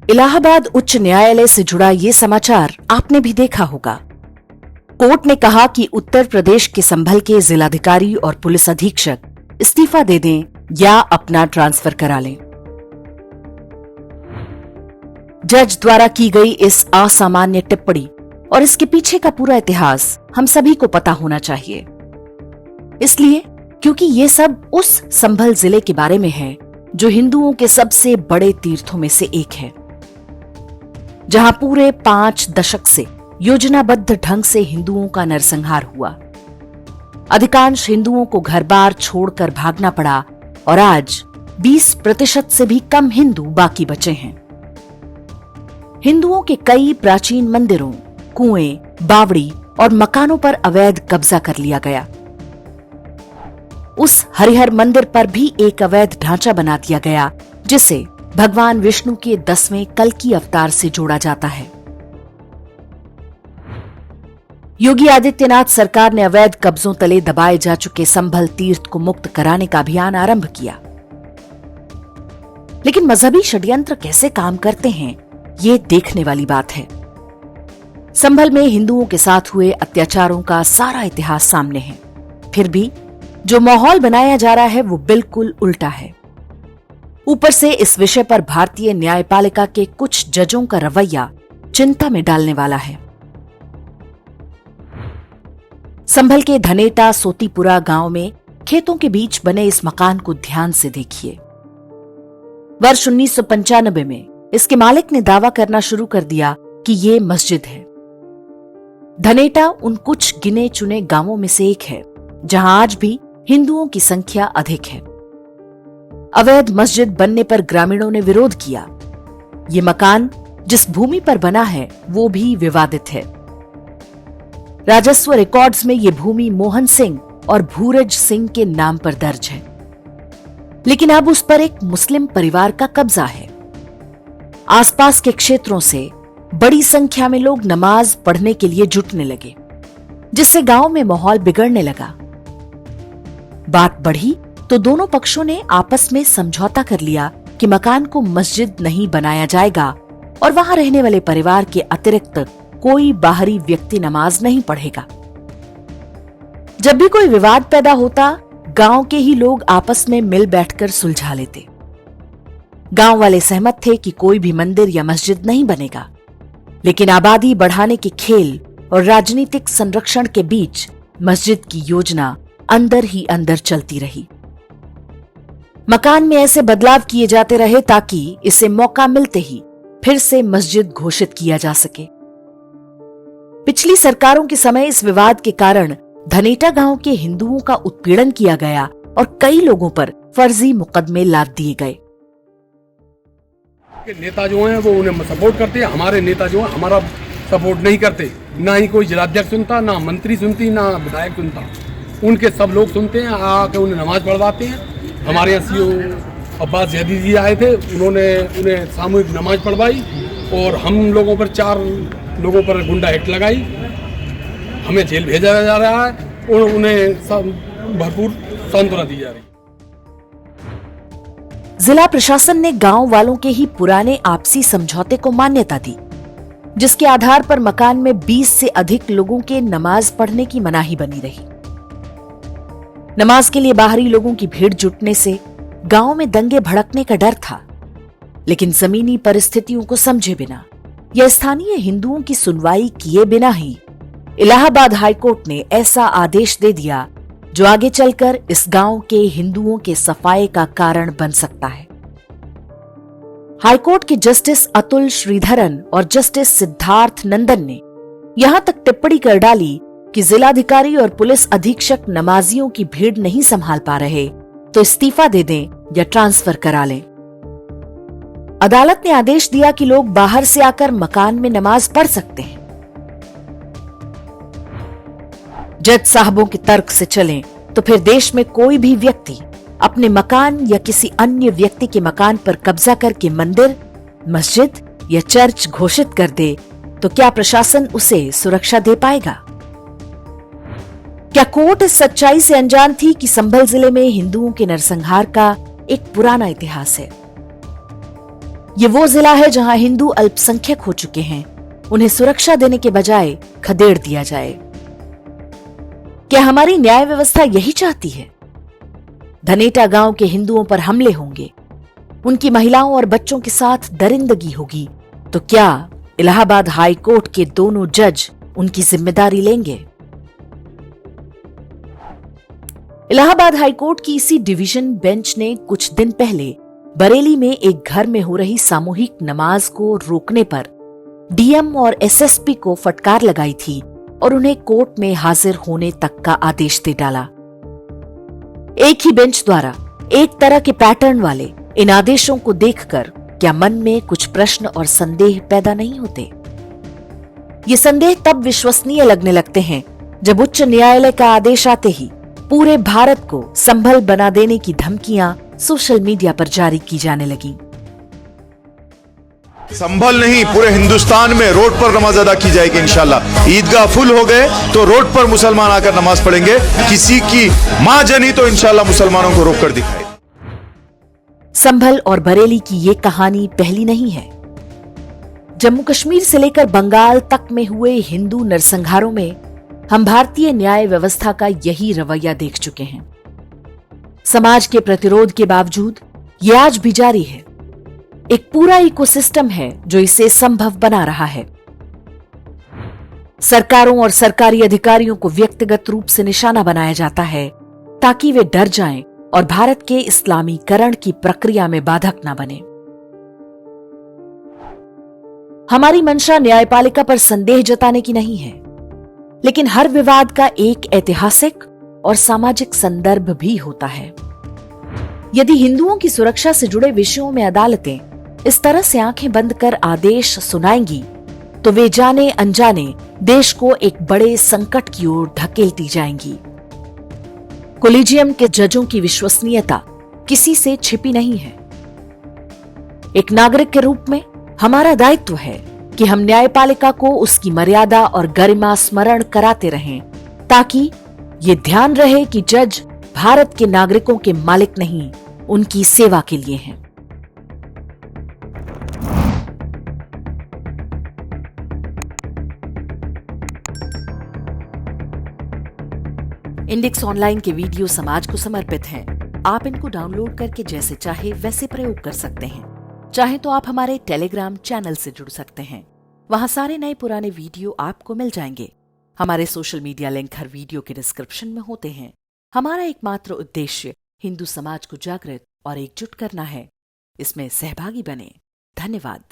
इलाहाबाद उच्च न्यायालय से जुड़ा ये समाचार आपने भी देखा होगा। कोर्ट ने कहा कि उत्तर प्रदेश के संभल के जिलाधिकारी और पुलिस अधीक्षक इस्तीफा दे दें या अपना ट्रांसफर करा लें। जज द्वारा की गई इस असामान्य टिप्पणी और इसके पीछे का पूरा इतिहास हम सभी को पता होना चाहिए, इसलिए क्योंकि ये सब उस संभल जिले के बारे में है जो हिंदुओं के सबसे बड़े तीर्थों में से एक है, जहां पूरे 5 दशक से योजनाबद्ध ढंग से हिंदुओं का नरसंहार हुआ। अधिकांश हिंदुओं को घर बार छोड़कर भागना पड़ा और आज 20% से भी कम हिंदू बाकी बचे हैं। हिंदुओं के कई प्राचीन मंदिरों, कुएं, बावड़ी और मकानों पर अवैध कब्जा कर लिया गया। उस हरिहर मंदिर पर भी एक अवैध ढांचा बना दिया गया जिसे भगवान विष्णु के 10वें कल्कि अवतार से जोड़ा जाता है। योगी आदित्यनाथ सरकार ने अवैध कब्जों तले दबाए जा चुके संभल तीर्थ को मुक्त कराने का अभियान आरंभ किया, लेकिन मजहबी षड्यंत्र कैसे काम करते हैं ये देखने वाली बात है। संभल में हिंदुओं के साथ हुए अत्याचारों का सारा इतिहास सामने है, फिर भी जो माहौल बनाया जा रहा है वो बिल्कुल उल्टा है। ऊपर से इस विषय पर भारतीय न्यायपालिका के कुछ जजों का रवैया चिंता में डालने वाला है। संभल के धनेटा सोतीपुरा गांव में खेतों के बीच बने इस मकान को ध्यान से देखिए। वर्ष 1995 में इसके मालिक ने दावा करना शुरू कर दिया कि ये मस्जिद है। धनेटा उन कुछ गिने चुने गांवों में से एक है जहां आज भी हिंदुओं की संख्या अधिक है। अवैध मस्जिद बनने पर ग्रामीणों ने विरोध किया। ये मकान जिस भूमि पर बना है वो भी विवादित है। राजस्व रिकॉर्ड्स में ये भूमि मोहन सिंह और भूरज सिंह के नाम पर दर्ज है, लेकिन अब उस पर एक मुस्लिम परिवार का कब्जा है। आसपास के क्षेत्रों से बड़ी संख्या में लोग नमाज पढ़ने के लिए जुटने लगे, जिससे गांव में माहौल बिगड़ने लगा। बात बढ़ी तो दोनों पक्षों ने आपस में समझौता कर लिया कि मकान को मस्जिद नहीं बनाया जाएगा और वहां रहने वाले परिवार के अतिरिक्त कोई बाहरी व्यक्ति नमाज नहीं पढ़ेगा। जब भी कोई विवाद पैदा होता, गांव के ही लोग आपस में मिल बैठकर सुलझा लेते। गांव वाले सहमत थे कि कोई भी मंदिर या मस्जिद नहीं बनेगा, लेकिन आबादी बढ़ाने के खेल और राजनीतिक संरक्षण के बीच मस्जिद की योजना अंदर ही अंदर चलती रही। मकान में ऐसे बदलाव किए जाते रहे ताकि इसे मौका मिलते ही फिर से मस्जिद घोषित किया जा सके। पिछली सरकारों के समय इस विवाद के कारण धनेटा गांव के हिंदुओं का उत्पीड़न किया गया और कई लोगों पर फर्जी मुकदमे लाद दिए गए। नेता जो हैं वो उन्हें सपोर्ट करते हैं, हमारे नेता जो हैं हमारा सपोर्ट नहीं करते। ना ही कोई जिलाध्यक्ष सुनता, ना मंत्री सुनती, ना विधायक सुनता। उनके सब लोग सुनते हैं, आके उन्हें नमाज पढ़वाते हैं। हमारे यहाँ सीओ अब्बास जैदी जी आए थे, उन्होंने उन्हें सामूहिक नमाज पढ़वाई और हम लोगों पर 4 लोगों पर गुंडा एक्ट लगाई। हमें जेल भेजा जा रहा है और उन्हें भरपूर सांत्वना दी जा रही है। जिला प्रशासन ने गांव वालों के ही पुराने आपसी समझौते को मान्यता दी, जिसके आधार पर मकान में 20 से अधिक लोगों के नमाज पढ़ने की मनाही बनी रही। नमाज के लिए बाहरी लोगों की भीड़ जुटने से गांव में दंगे भड़कने का डर था, लेकिन जमीनी परिस्थितियों को समझे बिना या स्थानीय हिंदुओं की सुनवाई किए बिना ही इलाहाबाद हाईकोर्ट ने ऐसा आदेश दे दिया जो आगे चलकर इस गांव के हिंदुओं के सफाये का कारण बन सकता है। हाईकोर्ट के जस्टिस अतुल श्रीधरन और जस्टिस सिद्धार्थ नंदन ने यहां तक टिप्पणी कर डाली कि जिलाधिकारी और पुलिस अधीक्षक नमाजियों की भीड़ नहीं संभाल पा रहे तो इस्तीफा दे दें या ट्रांसफर करा लें। अदालत ने आदेश दिया कि लोग बाहर से आकर मकान में नमाज पढ़ सकते हैं। जज साहबों के तर्क से चलें तो फिर देश में कोई भी व्यक्ति अपने मकान या किसी अन्य व्यक्ति के मकान पर कब्जा करके मंदिर, मस्जिद या चर्च घोषित कर दे तो क्या प्रशासन उसे सुरक्षा दे पाएगा? क्या कोर्ट इस सच्चाई से अनजान थी कि संभल जिले में हिंदुओं के नरसंहार का एक पुराना इतिहास है? ये वो जिला है जहां हिंदू अल्पसंख्यक हो चुके हैं, उन्हें सुरक्षा देने के बजाय खदेड़ दिया जाए। क्या हमारी न्याय व्यवस्था यही चाहती है? धनेटा गांव के हिंदुओं पर हमले होंगे, उनकी महिलाओं और बच्चों के साथ दरिंदगी होगी, तो क्या इलाहाबाद हाई कोर्ट के दोनों जज उनकी जिम्मेदारी लेंगे? इलाहाबाद हाई कोर्ट की इसी डिवीजन बेंच ने कुछ दिन पहले बरेली में एक घर में हो रही सामूहिक नमाज को रोकने पर डीएम और एसएसपी को फटकार लगाई थी और उन्हें कोर्ट में हाजिर होने तक का आदेश दे डाला। एक ही बेंच द्वारा एक तरह के पैटर्न वाले इन आदेशों को देखकर क्या मन में कुछ प्रश्न और संदेह पैदा नहीं होते? ये संदेह तब विश्वसनीय लगने लगते हैं जब उच्च न्यायालय का आदेश आते ही पूरे भारत को संभल बना देने की धमकियां सोशल मीडिया पर जारी की जाने लगी। संभल नहीं, पूरे हिंदुस्तान में रोड पर नमाज अदा की जाएगी इंशाल्लाह। ईदगाह फुल हो गए तो रोड पर मुसलमान आकर नमाज पढ़ेंगे। किसी की मां जनी तो इंशाल्लाह मुसलमानों को रोक कर दिखाए। संभल और बरेली की ये कहानी पहली नहीं है। जम्मू कश्मीर से लेकर बंगाल तक में हुए हिंदू नरसंहारों में हम भारतीय न्याय व्यवस्था का यही रवैया देख चुके हैं। समाज के प्रतिरोध के बावजूद ये आज भी जारी है। एक पूरा इकोसिस्टम है जो इसे संभव बना रहा है। सरकारों और सरकारी अधिकारियों को व्यक्तिगत रूप से निशाना बनाया जाता है ताकि वे डर जाएं और भारत के इस्लामीकरण की प्रक्रिया में बाधक न बने। हमारी मंशा न्यायपालिका पर संदेह जताने की नहीं है, लेकिन हर विवाद का एक ऐतिहासिक और सामाजिक संदर्भ भी होता है। यदि हिंदुओं की सुरक्षा से जुड़े विषयों में अदालतें इस तरह से आंखें बंद कर आदेश सुनाएंगी तो वे जाने अनजाने देश को एक बड़े संकट की ओर धकेलती जाएंगी। कोलिजियम के जजों की विश्वसनीयता किसी से छिपी नहीं है। एक नागरिक के रूप में हमारा दायित्व है कि हम न्यायपालिका को उसकी मर्यादा और गरिमा स्मरण कराते रहें, ताकि ये ध्यान रहे कि जज भारत के नागरिकों के मालिक नहीं, उनकी सेवा के लिए हैं। इंडेक्स ऑनलाइन के वीडियो समाज को समर्पित हैं। आप इनको डाउनलोड करके जैसे चाहे वैसे प्रयोग कर सकते हैं। चाहे तो आप हमारे टेलीग्राम चैनल से जुड़ सकते हैं, वहां सारे नए पुराने वीडियो आपको मिल जाएंगे। हमारे सोशल मीडिया लिंक हर वीडियो के डिस्क्रिप्शन में होते हैं। हमारा एकमात्र उद्देश्य हिंदू समाज को जागृत और एकजुट करना है। इसमें सहभागी बने। धन्यवाद।